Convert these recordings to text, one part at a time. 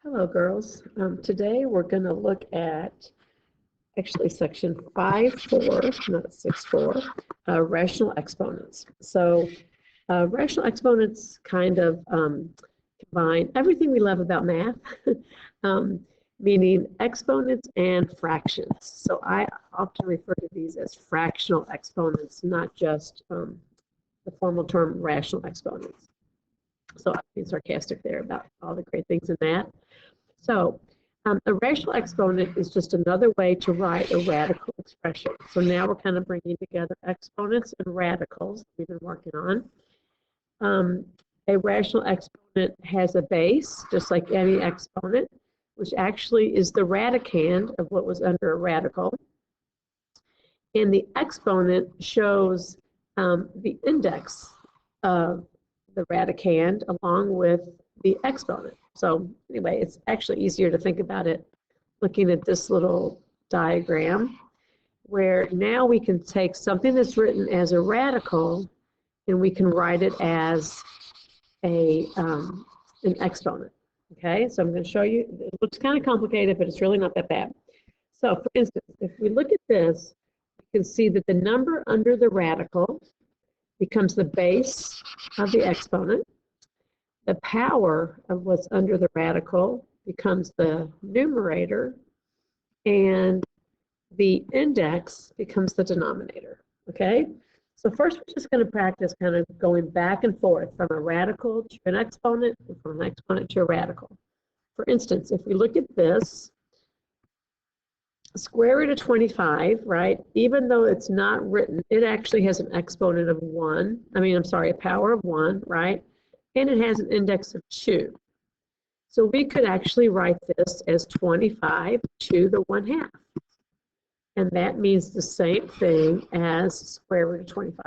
Hello, girls. Today we're going to look at actually section 5.4, not 6.4, rational exponents. So rational exponents kind of combine everything we love about math, meaning exponents and fractions. So I often refer to these as fractional exponents, not just the formal term rational exponents. So I'm being sarcastic there about all the great things in math. So a rational exponent is just another way to write a radical expression. So now we're kind of bringing together exponents and radicals we've been working on. A rational exponent has a base, just like any exponent, which actually is the radicand of what was under a radical. And the exponent shows the index of the radicand along with the exponent. So anyway, it's actually easier to think about it looking at this little diagram, where now we can take something that's written as a radical and we can write it as an exponent. Okay, so I'm going to show you. It looks kind of complicated, but it's really not that bad. So for instance, if we look at this, you can see that the number under the radical becomes the base of the exponent. The power of what's under the radical becomes the numerator, and the index becomes the denominator, okay? So first we're just going to practice kind of going back and forth from a radical to an exponent, and from an exponent to a radical. For instance, if we look at this, square root of 25, right, even though it's not written, it actually has an exponent of 1. A power of 1, right? And it has an index of 2. So we could actually write this as 25 to the 1/2. And that means the same thing as square root of 25.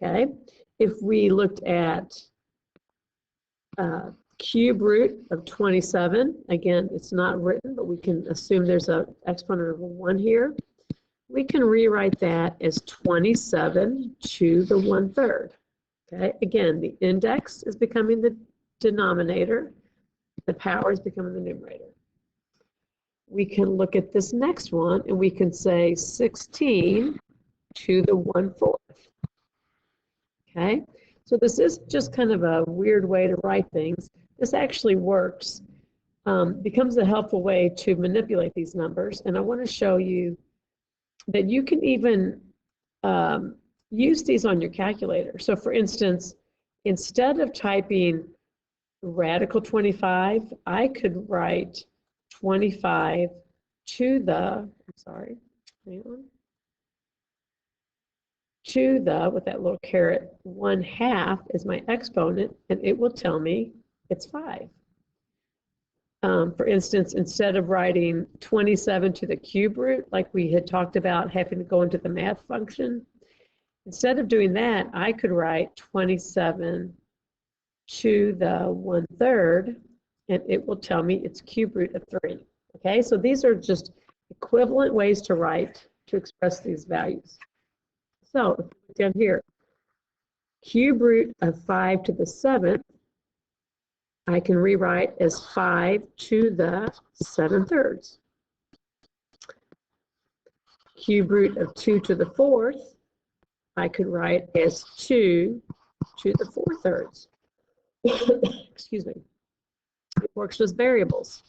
Okay, if we looked at cube root of 27, again, it's not written, but we can assume there's an exponent of 1 here. We can rewrite that as 27 to the 1/3. Okay, again, the index is becoming the denominator, the power is becoming the numerator. We can look at this next one and we can say 16 to the 1/4. Okay, so this is just kind of a weird way to write things. This actually works, becomes a helpful way to manipulate these numbers. And I want to show you that you can even use these on your calculator. So for instance, instead of typing radical 25, I could write 25 to the, to the, with that little caret, 1/2 is my exponent, and it will tell me it's 5. For instance, instead of writing 27 to the cube root, like we had talked about having to go into the math function, instead of doing that, I could write 27 to the 1/3, and it will tell me it's cube root of 3. Okay, so these are just equivalent ways to write to express these values. So if we look down here, cube root of 5 to the 7th, I can rewrite as 5 to the 7/3. Cube root of 2 to the 4th, I could write as 2 to the 4/3. Excuse me. It works with variables.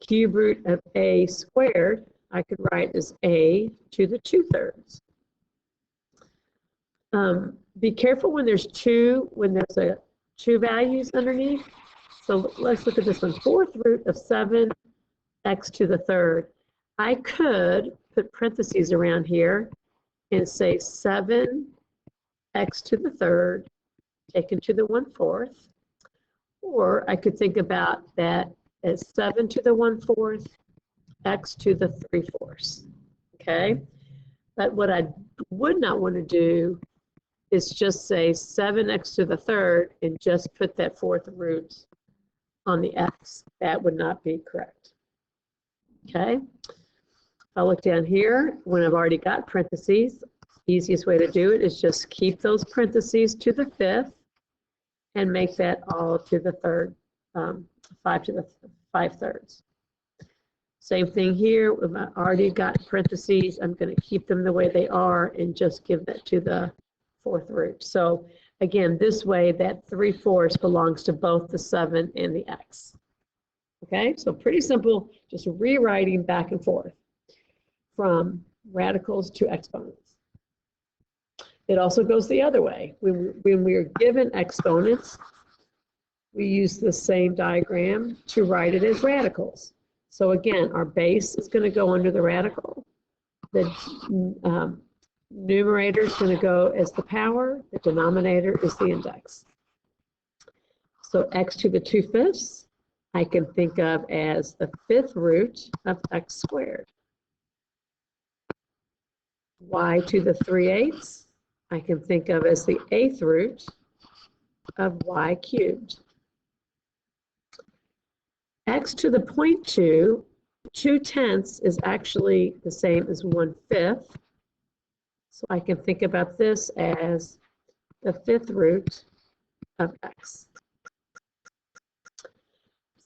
Cube root of a squared, I could write as a to the 2/3. Be careful when there's two values underneath. So let's look at this one. 4th root of 7 x to the 3rd. I could put parentheses around here and say 7 x to the 3rd taken to the 1/4. Or I could think about that as 7 to the 1/4 x to the 3/4. Okay? But what I would not want to do is just say 7x to the 3rd and just put that 4th root on the x. That would not be correct. Okay? I'll look down here. When I've already got parentheses, easiest way to do it is just keep those parentheses to the 5th and make that all to the 3rd 5 to the 5/3. Same thing here. I've already got parentheses. I'm going to keep them the way they are and just give that to the 4th root. So again, this way that 3/4 belongs to both the 7 and the x. Okay, so pretty simple, just rewriting back and forth from radicals to exponents. It also goes the other way. When we are given exponents, we use the same diagram to write it as radicals. So again, our base is going to go under the radical. The numerator is going to go as the power. The denominator is the index. So x to the 2/5 I can think of as the 5th root of x squared. Y to the 3/8 I can think of as the 8th root of y cubed. X to the 0.2, 2/10 is actually the same as 1/5. So I can think about this as the 5th root of x.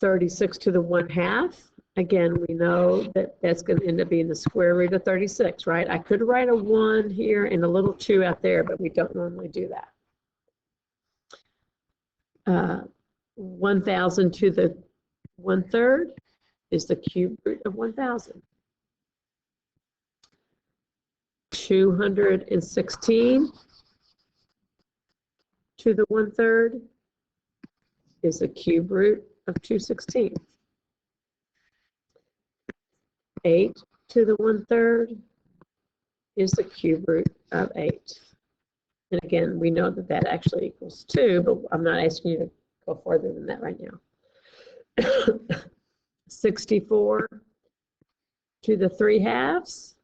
36 to the 1/2. Again, we know that that's going to end up being the square root of 36, right? I could write a 1 here and a little 2 out there, but we don't normally do that. 1,000 to the 1/3 is the cube root of 1,000. 216 to the 1/3 is the cube root of 216. 8 to the 1/3 is the cube root of 8. And again, we know that that actually equals 2, but I'm not asking you to go further than that right now. 64 to the 3/2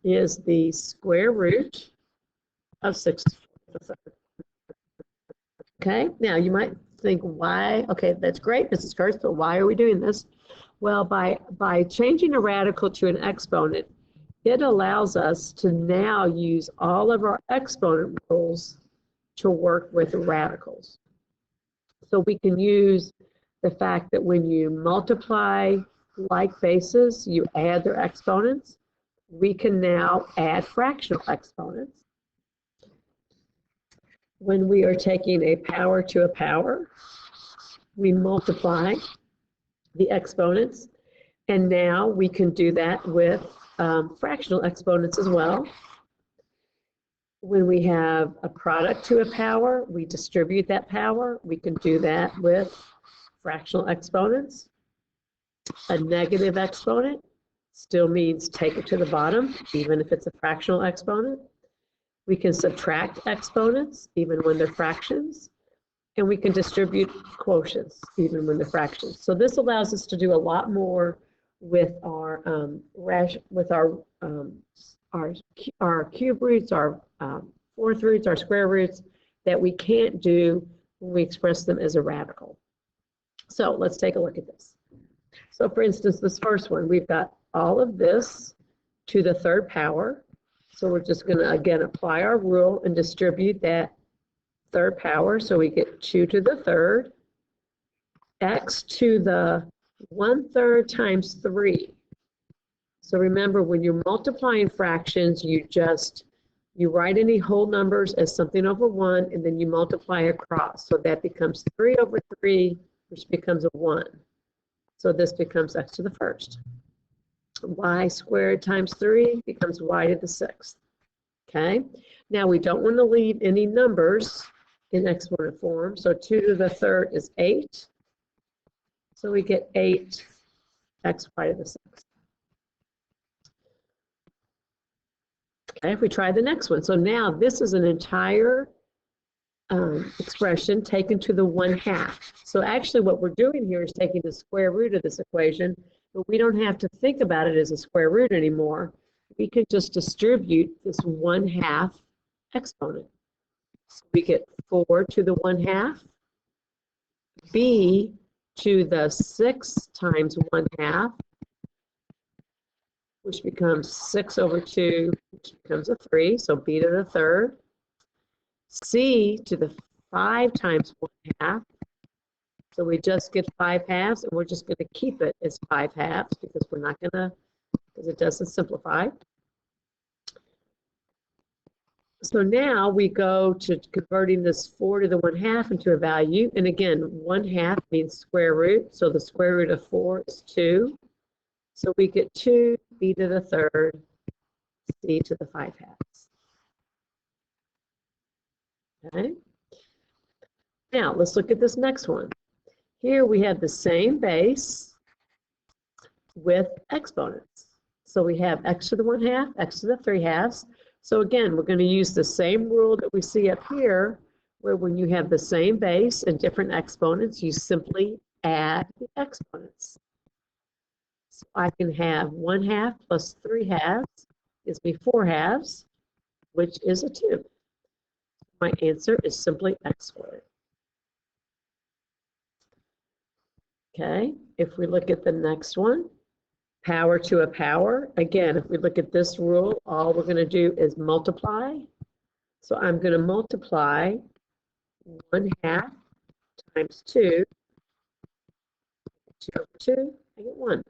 is the square root of 64. Okay, now you might think, why? Okay, that's great, Mrs. Kurtz, but why are we doing this? Well, by changing a radical to an exponent, it allows us to now use all of our exponent rules to work with radicals. So we can use the fact that when you multiply like bases, you add their exponents. We can now add fractional exponents. When we are taking a power to a power, we multiply the exponents, and now we can do that with fractional exponents as well. When we have a product to a power, we distribute that power. We can do that with fractional exponents. A negative exponent still means take it to the bottom, even if it's a fractional exponent. We can subtract exponents, even when they're fractions. And we can distribute quotients, even when they're fractions. So this allows us to do a lot more with our our cube roots, our 4th roots, our square roots, that we can't do when we express them as a radical. So let's take a look at this. So for instance, this first one, we've got all of this to the 3rd power. So we're just going to, again, apply our rule and distribute that 3rd power. So we get 2 to the 3rd, x to the 1/3 times 3. So remember, when you're multiplying fractions, you write any whole numbers as something over 1, and then you multiply across. So that becomes 3 over 3, which becomes a 1. So this becomes x to the 1st. Y squared times 3 becomes y to the 6th. Okay? Now we don't want to leave any numbers in exponent form. So 2 to the 3rd is 8. So we get 8 x y to the 6th. Okay, if we try the next one. So now this is an entire expression taken to the 1/2. So actually what we're doing here is taking the square root of this equation, but we don't have to think about it as a square root anymore. We can just distribute this 1/2 exponent. So we get 4 to the 1/2, b to the 6 times 1/2, which becomes 6 over 2, which becomes a 3, so b to the 3rd. C to the 5 times 1/2, So we just get 5 halves, and we're just going to keep it as 5 halves because we're not going to, because it doesn't simplify. So now we go to converting this 4 to the 1/2 into a value. And again, 1/2 means square root. So the square root of 4 is 2. So we get 2b to the 3rd, c to the 5 halves. Okay. Now let's look at this next one. Here we have the same base with exponents. So we have x to the 1/2, x to the 3 halves. So again, we're going to use the same rule that we see up here, where when you have the same base and different exponents, you simply add the exponents. So I can have 1/2 plus 3 halves gives me 4 halves, which is a 2. My answer is simply x squared. Okay, if we look at the next one, power to a power. Again, if we look at this rule, all we're going to do is multiply. So I'm going to multiply 1/2 times 2. 2 over 2, I get 1.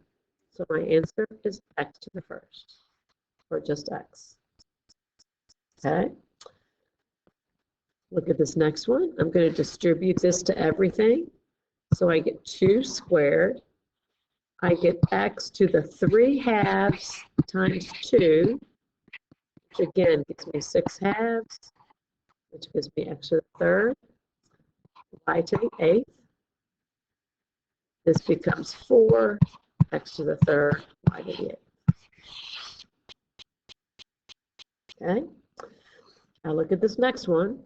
So my answer is x to the 1st, or just x. Okay. Look at this next one. I'm going to distribute this to everything. So I get 2 squared. I get x to the 3 halves times 2, which again gives me 6 halves, which gives me x to the 3rd, y to the 8th. This becomes 4, x to the 3rd, y to the 8th. Okay. Now look at this next one.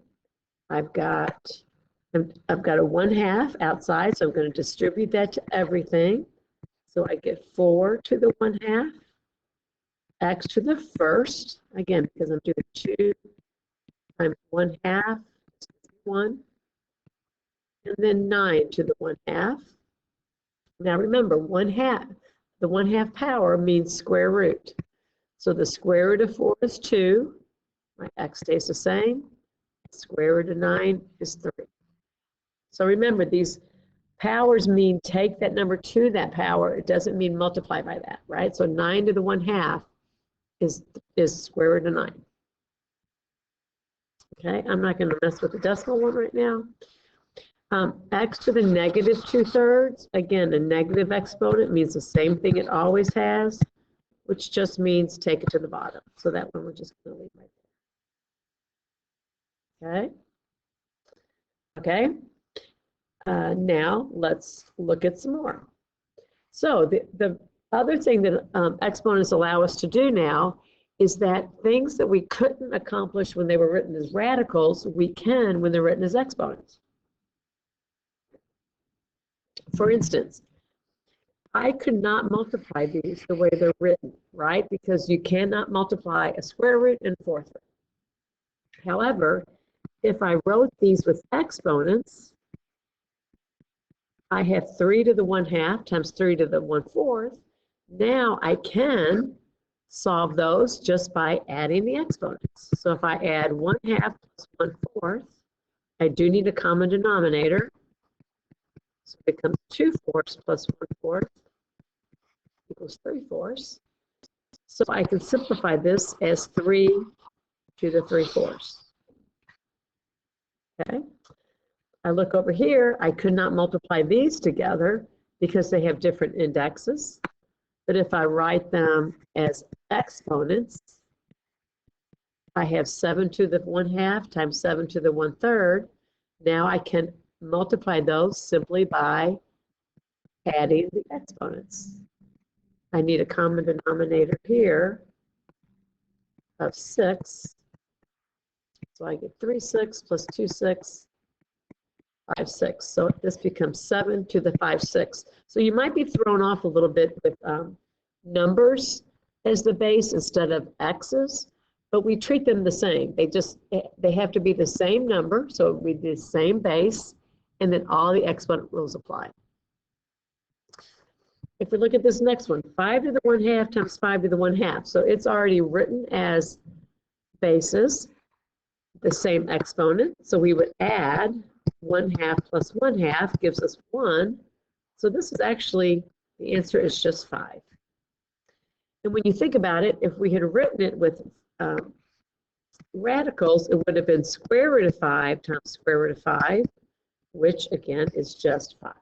I've got a 1/2 outside, so I'm going to distribute that to everything. So I get 4 to the 1/2, x to the 1st, again, because I'm doing 2 times 1/2, 1, and then 9 to the 1/2. Now remember, 1/2, the 1/2 power means square root. So the square root of 4 is 2, my x stays the same, square root of 9 is 3. So remember, these powers mean take that number to that power. It doesn't mean multiply by that, right? So 9 to the 1/2 is square root of 9. Okay, I'm not going to mess with the decimal one right now. X to the negative 2/3. Again, a negative exponent means the same thing it always has, which just means take it to the bottom. So that one we're just going to leave right there. Okay. Now let's look at some more. So the other thing that exponents allow us to do now is that things that we couldn't accomplish when they were written as radicals, we can when they're written as exponents. For instance, I could not multiply these the way they're written, right? Because you cannot multiply a square root and fourth root. However, if I wrote these with exponents, I have 3 to the 1/2 times 3 to the 1/4. Now I can solve those just by adding the exponents. So if I add 1/2 plus 1/4, I do need a common denominator. So it becomes 2/4 plus 1/4 equals 3/4. So I can simplify this as 3 to the 3/4. Okay. I look over here, I could not multiply these together because they have different indexes. But if I write them as exponents, I have 7 to the 1/2 times 7 to the 1/3. Now I can multiply those simply by adding the exponents. I need a common denominator here of 6. So I get 3/6 plus 2/6, 5/6. So this becomes 7 to the 5/6. So you might be thrown off a little bit with numbers as the base instead of x's, but we treat them the same. They have to be the same number, so it would be the same base, and then all the exponent rules apply. If we look at this next one, 5 to the 1/2 times 5 to the 1/2. So it's already written as bases, the same exponent. So we would add 1/2 plus 1/2 gives us 1. So this is actually, the answer is just 5. And when you think about it, if we had written it with radicals, it would have been square root of 5 times square root of 5, which again is just 5.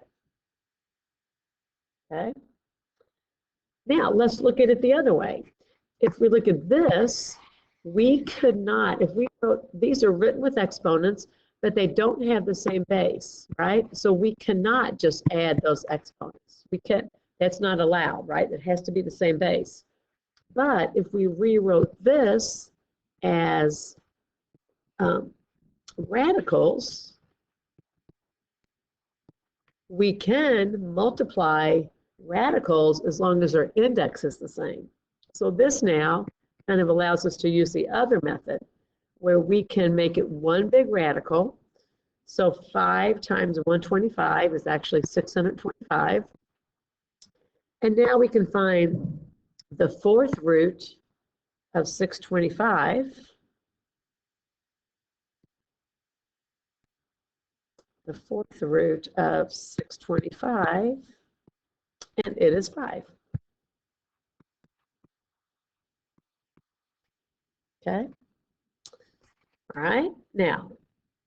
Okay? Now let's look at it the other way. If we look at this, we could not, if we wrote, these are written with exponents, but they don't have the same base, right? So we cannot just add those exponents. We can't, that's not allowed, right? It has to be the same base. But if we rewrote this as radicals, we can multiply radicals as long as our index is the same. So this now kind of allows us to use the other method where we can make it one big radical. So 5 times 125 is actually 625. And now we can find the fourth root of 625. The fourth root of 625, and it is 5. Okay. All right. Now,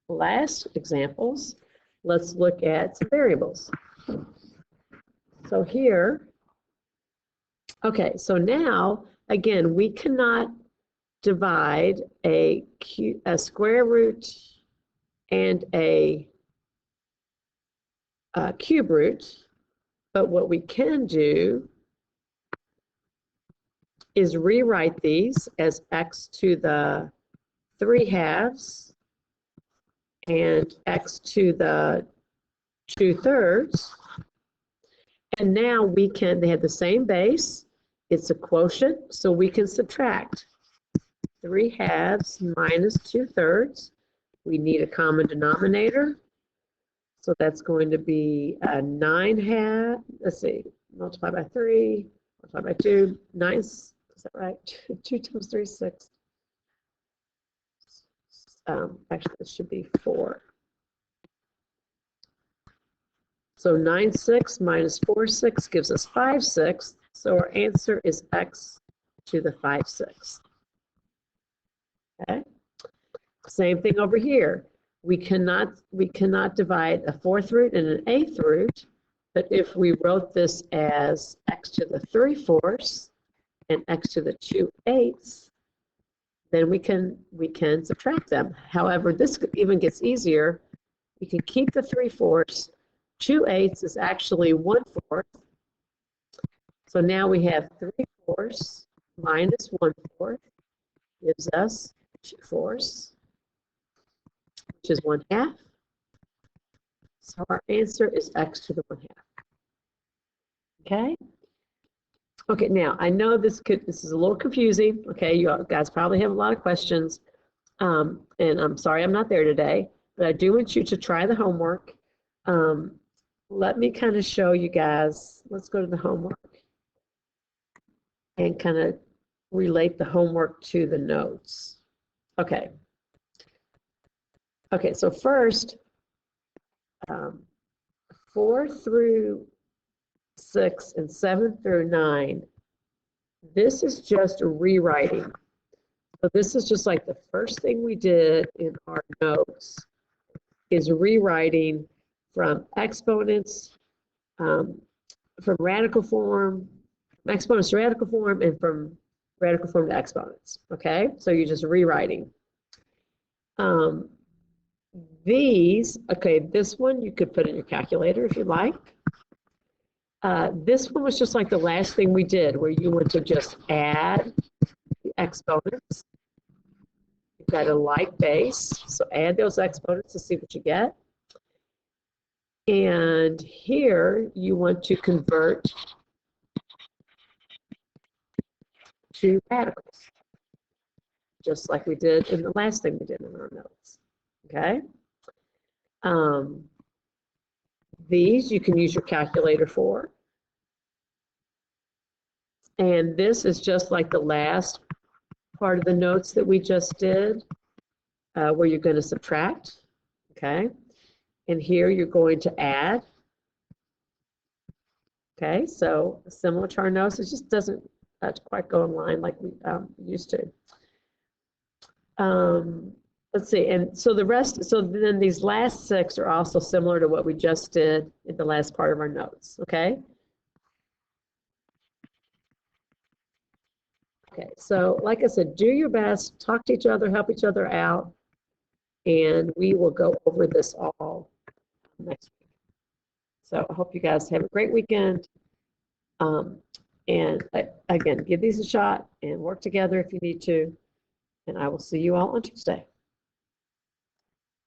last examples, let's look at some variables. So here, okay, so now, again, we cannot divide a square root and a cube root, but what we can do is rewrite these as x to the 3/2 and x to the 2/3. And now we can, they have the same base, it's a quotient, so we can subtract 3/2 minus 2/3. We need a common denominator. So that's going to be 9/2, let's see, multiply by 3, multiply by 2, 9, is that right? 2 times 3 is 6. Actually, this should be 4. So 9/6 minus 4/6 gives us 5/6. So our answer is x to the 5/6. Okay. Same thing over here. We cannot divide a fourth root and an eighth root, but if we wrote this as x to the 3/4 and x to the 2/8, then we can subtract them. However, this even gets easier. We can keep the 3/4. 2/8 is actually 1/4. So now we have 3/4 minus 1/4 gives us 2/4, which is 1/2. So our answer is x to the 1/2. Okay. Okay, now I know this is a little confusing. Okay, you guys probably have a lot of questions. And I'm sorry I'm not there today, but I do want you to try the homework. Let me kind of show you guys. Let's go to the homework and kind of relate the homework to the notes. Okay. Okay, so first, 4 through 6 and 7 through 9, this is just rewriting. So this is just like the first thing we did in our notes is rewriting from exponents, from radical form, exponents to radical form, and from radical form to exponents. Okay, so you're just rewriting. These, okay, this one you could put in your calculator if you like. This one was just like the last thing we did, where you want to just add the exponents. You've got a like base, so add those exponents to see what you get. And here you want to convert to radicals, just like we did in the last thing we did in our notes. Okay. These you can use your calculator for. And this is just like the last part of the notes that we just did, where you're going to subtract. Okay. And here you're going to add. Okay, so similar to our notes, it just doesn't quite go in line like we used to. Let's see, and so the rest, so then these last 6 are also similar to what we just did in the last part of our notes, okay? Okay, so like I said, do your best, talk to each other, help each other out, and we will go over this all next week. So I hope you guys have a great weekend. And again, give these a shot and work together if you need to. And I will see you all on Tuesday.